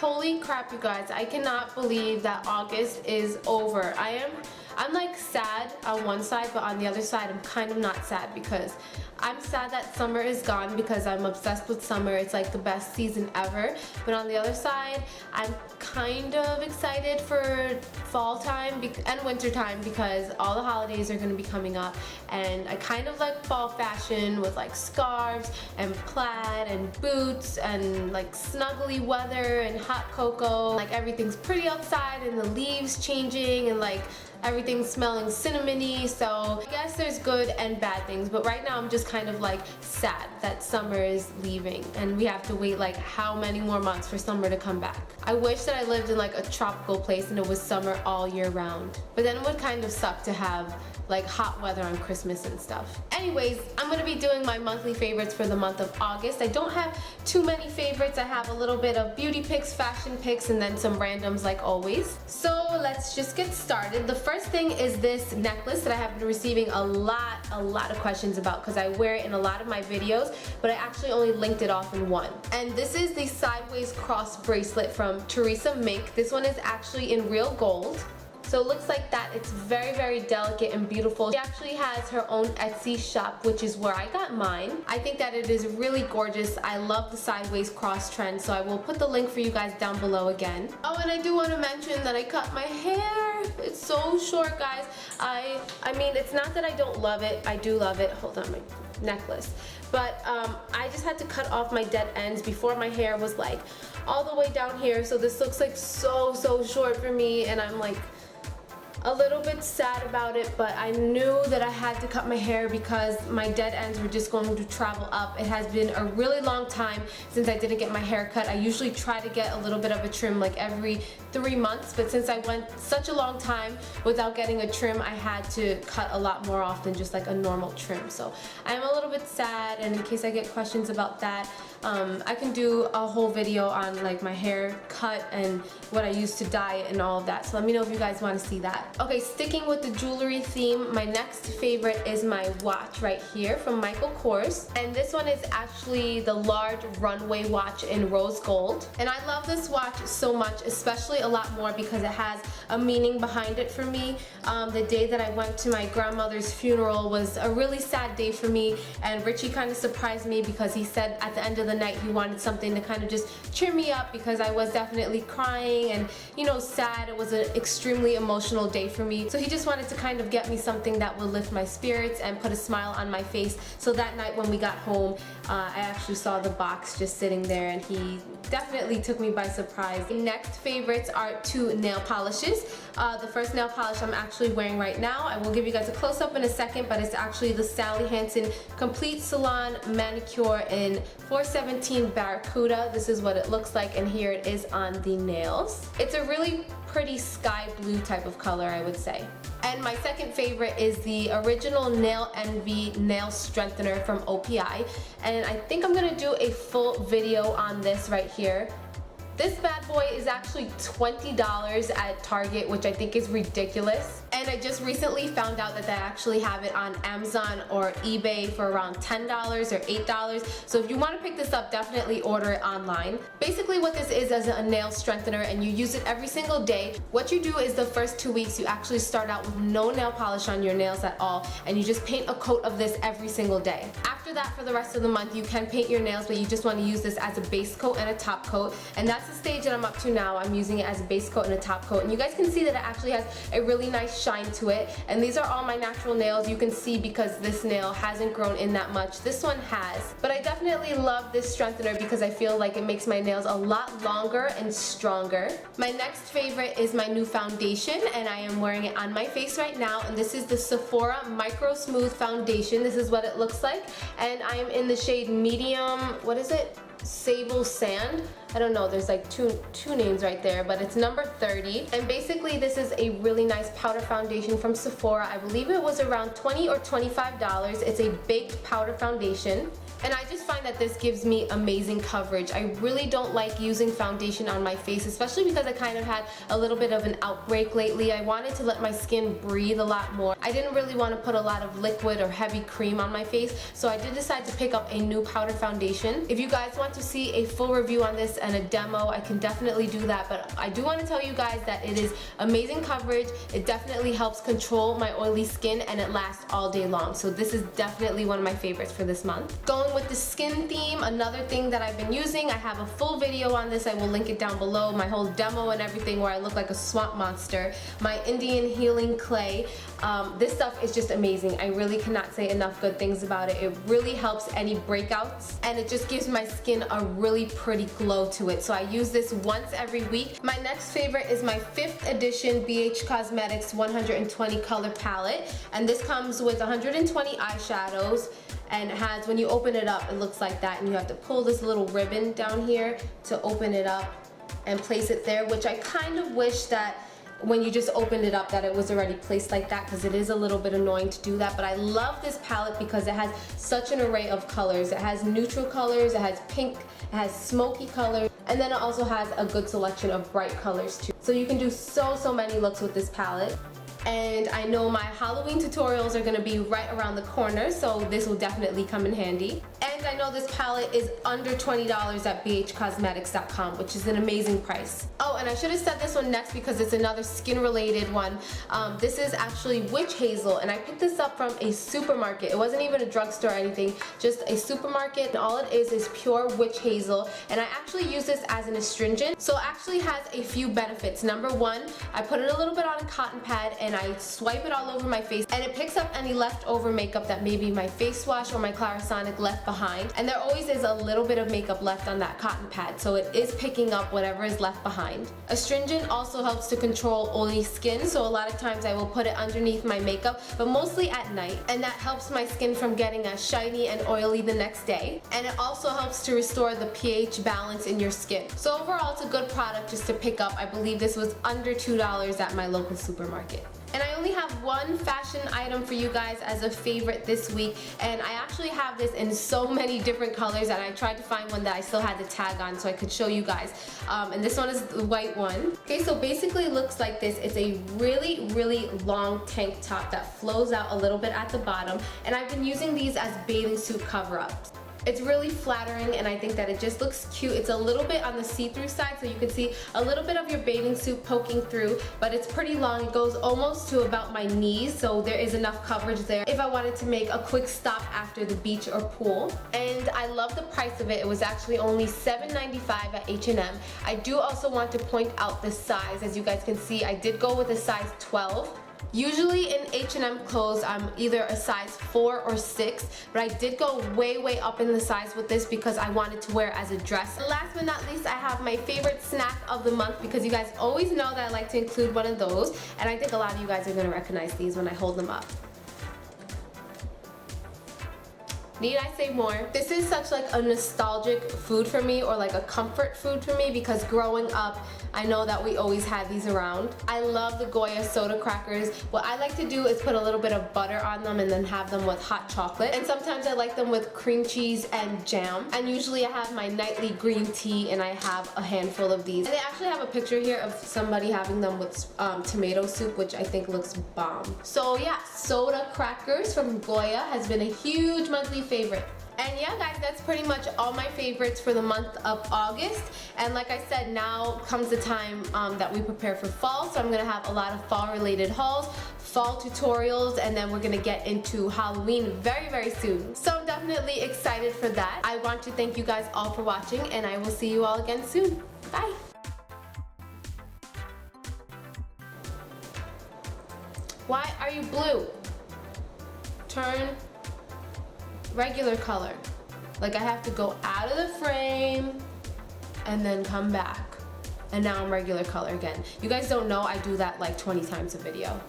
Holy crap, you guys. I cannot believe that August is over. I'm like sad on one side, but on the other side I'm kind of not sad because I'm sad that summer is gone because I'm obsessed with summer. It's like the best season ever. But on the other side, I'm kind of excited for fall time and winter time because all the holidays are going to be coming up, and I kind of like fall fashion with like scarves and plaid and boots and like snuggly weather and hot cocoa. Like everything's pretty outside and the leaves changing and like everything's smelling cinnamony. So I guess there's good and bad things, but right now I'm just kind of like sad that summer is leaving and we have to wait like how many more months for summer to come back. I wish that I lived in like a tropical place and it was summer all year round, but then it would kind of suck to have like hot weather on Christmas and stuff. Anyways, I'm gonna be doing my monthly favorites for the month of August. I don't have too many favorites. I have a little bit of beauty picks, fashion picks, and then some randoms like always. So let's just get started. The first thing is this necklace that I have been receiving a lot of questions about because I wear it in a lot of my videos, but I actually only linked it off in one. And this is the sideways cross bracelet from Teresa Mink. This one is actually in real gold. So it looks like that. It's very delicate and beautiful. She actually has her own Etsy shop, which is where I got mine. I think that it is really gorgeous. I love the sideways cross trend, so I will put the link for you guys down below again. Oh, and I do want to mention that I cut my hair. It's so short, guys. I mean, it's not that I don't love it. I do love it. Hold on, my necklace. But I just had to cut off my dead ends before my hair was like all the way down here. So this looks like so short for me, and I'm like a little bit sad about it, but I knew that I had to cut my hair because my dead ends were just going to travel up. It has been a really long time since I didn't get my hair cut. I usually try to get a little bit of a trim like every 3 months, but since I went such a long time without getting a trim, I had to cut a lot more often, just like a normal trim. So I'm a little bit sad, and in case I get questions about that, I can do a whole video on like my hair cut and what I used to dye it and all of that. So let me know if you guys want to see that. Okay, sticking with the jewelry theme, my next favorite is my watch right here from Michael Kors. And this one is actually the large runway watch in rose gold. And I love this watch so much, especially a lot more because it has a meaning behind it for me. The day that I went to my grandmother's funeral was a really sad day for me, and Richie kind of surprised me because he said at the end of the night he wanted something to kind of just cheer me up because I was definitely crying and, you know, sad. It was an extremely emotional day for me. So he just wanted to kind of get me something that would lift my spirits and put a smile on my face. So that night when we got home, I actually saw the box just sitting there, and he definitely took me by surprise. The next favorites are 2 nail polishes. The first nail polish I'm actually wearing right now, I will give you guys a close-up in a second, but it's actually the Sally Hansen Complete Salon Manicure in 417 Barracuda. This is what it looks like, and here it is on the nails. It's a really pretty sky blue type of color, I would say. And my second favorite is the original Nail Envy Nail Strengthener from OPI. And I think I'm gonna do a full video on this right here. This bad boy is actually $20 at Target, which I think is ridiculous. And I just recently found out that they actually have it on Amazon or eBay for around $10 or $8. So if you want to pick this up, definitely order it online. Basically what this is a nail strengthener, and you use it every single day. What you do is the first 2 weeks you actually start out with no nail polish on your nails at all, and you just paint a coat of this every single day. After that, for the rest of the month, you can paint your nails, but you just want to use this as a base coat and a top coat. And that's the stage that I'm up to now. I'm using it as a base coat and a top coat, and you guys can see that it actually has a really nice shine to it. And these are all my natural nails. You can see because this nail hasn't grown in that much. This one has. But I definitely love this strengthener because I feel like it makes my nails a lot longer and stronger. My next favorite is my new foundation, and I am wearing it on my face right now, and this is the Sephora Micro Smooth Foundation. This is what it looks like, and I am in the shade medium, what is it? Sable Sand. I don't know, there's like two names right there, but it's number 30. And basically this is a really nice powder foundation from Sephora. I believe it was around $20 or $25. It's a baked powder foundation. And I just find that this gives me amazing coverage. I really don't like using foundation on my face, especially because I kind of had a little bit of an outbreak lately. I wanted to let my skin breathe a lot more. I didn't really want to put a lot of liquid or heavy cream on my face, so I did decide to pick up a new powder foundation. If you guys want to see a full review on this and a demo, I can definitely do that, but I do want to tell you guys that it is amazing coverage. It definitely helps control my oily skin, and it lasts all day long. So this is definitely one of my favorites for this month. Going with the skin theme, another thing that I've been using, I have a full video on this. I will link it down below, my whole demo and everything, where I look like a swamp monster. My Indian healing clay. This stuff is just amazing. I really cannot say enough good things about it. It really helps any breakouts, and it just gives my skin a really pretty glow to it. So I use this once every week. My next favorite is my 5th edition BH Cosmetics 120 color palette, and this comes with 120 eyeshadows, and it has, when you open it up, it looks like that, and you have to pull this little ribbon down here to open it up and place it there, which I kind of wish that when you just opened it up that it was already placed like that, because it is a little bit annoying to do that. But I love this palette because it has such an array of colors. It has neutral colors, it has pink, it has smoky colors, and then it also has a good selection of bright colors too. So you can do so many looks with this palette. And I know my Halloween tutorials are going to be right around the corner, so this will definitely come in handy. And I know this palette is under $20 at bhcosmetics.com, which is an amazing price. Oh, and I should have said this one next because it's another skin related one. This is actually Witch Hazel, and I picked this up from a supermarket. It wasn't even a drugstore or anything, just a supermarket, and all it is pure witch hazel. And I actually use this as an astringent, so it actually has a few benefits. Number one, I put it a little bit on a cotton pad and I swipe it all over my face, and it picks up any leftover makeup that maybe my face wash or my Clarisonic left behind. And there always is a little bit of makeup left on that cotton pad, so it is picking up whatever is left behind. Astringent also helps to control oily skin, so a lot of times I will put it underneath my makeup, but mostly at night, and that helps my skin from getting as shiny and oily the next day. And it also helps to restore the pH balance in your skin. So overall, it's a good product just to pick up. I believe this was under $2 at my local supermarket. And I only have one fashion item for you guys as a favorite this week, and I actually have this in so many different colors, and I tried to find one that I still had the tag on so I could show you guys. And this one is the white one. Okay, so basically it looks like this. It's a really long tank top that flows out a little bit at the bottom, and I've been using these as bathing suit cover-ups. It's really flattering, and I think that it just looks cute. It's a little bit on the see-through side, so you can see a little bit of your bathing suit poking through, but it's pretty long. It goes almost to about my knees, so there is enough coverage there if I wanted to make a quick stop after the beach or pool. And I love the price of it. It was actually only $7.95 at H&M. I do also want to point out the size. As you guys can see, I did go with a size 12. Usually in H&M clothes, I'm either a size 4 or 6, but I did go way up in the size with this because I wanted to wear it as a dress. Last but not least, I have my favorite snack of the month, because you guys always know that I like to include one of those, and I think a lot of you guys are going to recognize these when I hold them up. Need I say more? This is such like a nostalgic food for me, or like a comfort food for me, because growing up I know that we always had these around. I love the Goya soda crackers. What I like to do is put a little bit of butter on them and then have them with hot chocolate, and sometimes I like them with cream cheese and jam. And usually I have my nightly green tea, and I have a handful of these. And they actually have a picture here of somebody having them with tomato soup, which I think looks bomb. So yeah, soda crackers from Goya has been a huge monthly favorite. And yeah guys, that's pretty much all my favorites for the month of August. And like I said, now comes the time that we prepare for fall, so I'm going to have a lot of fall related hauls, fall tutorials, and then we're going to get into Halloween very soon. So I'm definitely excited for that. I want to thank you guys all for watching, and I will see you all again soon. Bye! Why are you blue? Turn regular color. Like I have to go out of the frame and then come back. And now I'm regular color again. You guys don't know I do that like 20 times a video.